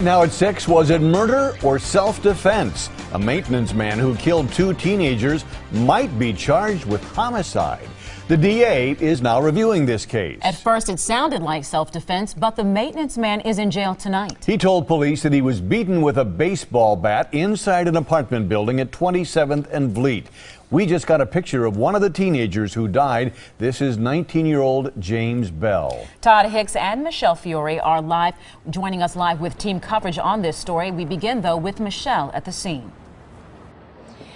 Now at 6, was it murder or self-defense? A maintenance man who killed 2 teenagers might be charged with homicide. The DA is now reviewing this case. At first it sounded like self-defense, but the maintenance man is in jail tonight. He told police that he was beaten with a baseball bat inside an apartment building at 27th and Vliet. We just got a picture of one of the teenagers who died. This is 19-year-old James Bell. Todd Hicks and Michelle Fiore are joining us live with team coverage on this story. We begin, though, with Michelle at the scene.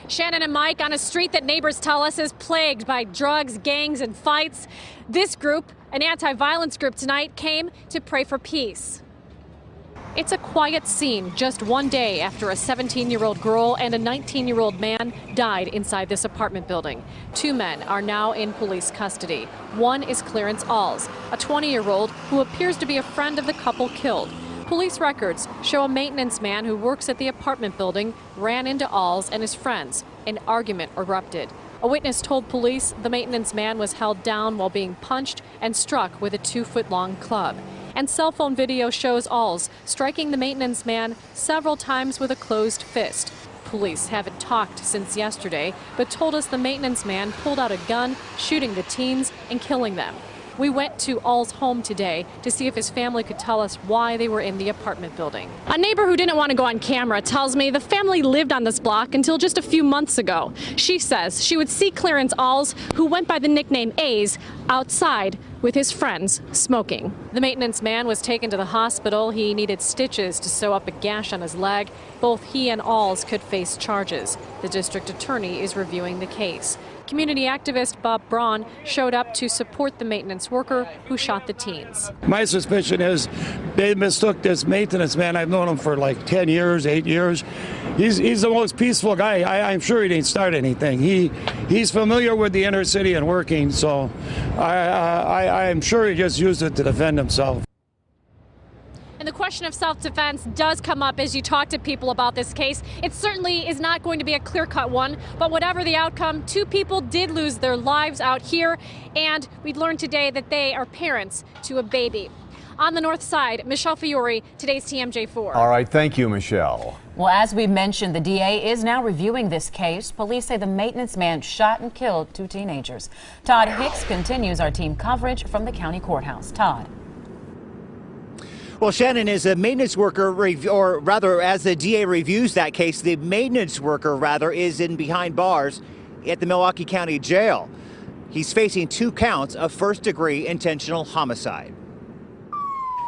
Shannon and Mike, on a street that neighbors tell us is plagued by drugs, gangs, and fights. This group, an anti-violence group tonight, came to pray for peace. It's a quiet scene just one day after a 17-year-old girl and a 19-year-old man died inside this apartment building. 2 men are now in police custody. One is Clarence Alls, a 20-year-old who appears to be a friend of the couple killed. Police records show a maintenance man who works at the apartment building ran into Alls and his friends. An argument erupted. A witness told police the maintenance man was held down while being punched and struck with a 2-foot-long club. And cell phone video shows Alls striking the maintenance man several times with a closed fist. Police haven't talked since yesterday, but told us the maintenance man pulled out a gun, shooting the teens and killing them. We went to Alls' home today to see if his family could tell us why they were in the apartment building. A neighbor who didn't want to go on camera tells me the family lived on this block until just a few months ago. She says she would see Clarence Alls, who went by the nickname A's, outside with his friends smoking. The maintenance man was taken to the hospital. He needed stitches to sew up a gash on his leg. Both he and Alls could face charges. The district attorney is reviewing the case. Community activist Bob Braun showed up to support the maintenance worker who shot the teens. My suspicion is they mistook this maintenance man. I've known him for like 10 years, 8 years. He's the most peaceful guy. I'm sure he didn't start anything. He's familiar with the inner city and working, so I'm sure he just used it to defend himself. And the question of self-defense does come up as you talk to people about this case. It certainly is not going to be a clear-cut one, but whatever the outcome, 2 people did lose their lives out here, and we learned today that they are parents to a baby. On the north side, Michelle Fiore, today's TMJ4. All right, thank you, Michelle. Well, as we mentioned, the DA is now reviewing this case. Police say the maintenance man shot and killed 2 teenagers. Todd Hicks continues our team coverage from the county courthouse. Todd. Well, Shannon, is a maintenance worker, or rather, as the DA reviews that case, the maintenance worker, rather, is in behind bars at the Milwaukee County Jail. He's facing 2 counts of first-degree intentional homicide.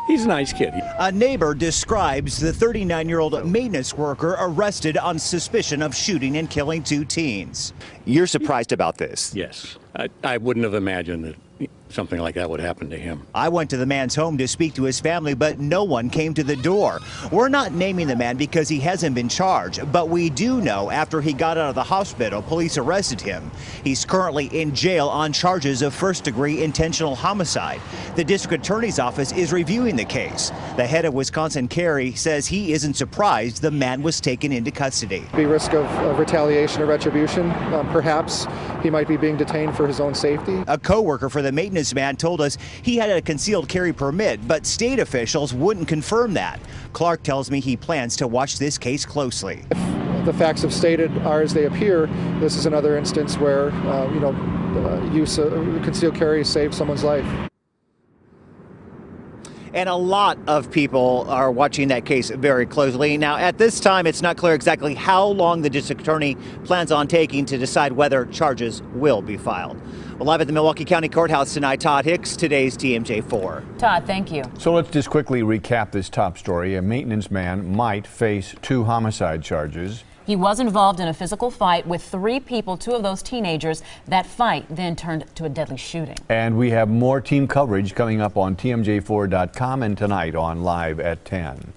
He's a nice kid. A neighbor describes the 39-year-old maintenance worker arrested on suspicion of shooting and killing 2 teens. You're surprised about this? Yes. I wouldn't have imagined that something like that would happen to him. I went to the man's home to speak to his family, but no one came to the door. We're not naming the man because he hasn't been charged, but we do know after he got out of the hospital, police arrested him. He's currently in jail on charges of first-degree intentional homicide. The district attorney's office is reviewing the case. The head of Wisconsin Carry says he isn't surprised the man was taken into custody. The risk of retaliation or retribution, perhaps he might be being detained for his own safety. A co-worker for the maintenance man told us he had a concealed carry permit, but state officials wouldn't confirm that. Clark tells me he plans to watch this case closely. If the facts have stated are as they appear, this is another instance where use of concealed carry saved someone's life. And a lot of people are watching that case very closely. Now, at this time, it's not clear exactly how long the district attorney plans on taking to decide whether charges will be filed. Well, live at the Milwaukee County Courthouse tonight, Todd Hicks, today's TMJ4. Todd, thank you. So let's just quickly recap this top story. A maintenance man might face 2 homicide charges. He was involved in a physical fight with 3 people, 2 of those teenagers. That fight then turned to a deadly shooting. And we have more team coverage coming up on TMJ4.com and tonight on Live at 10.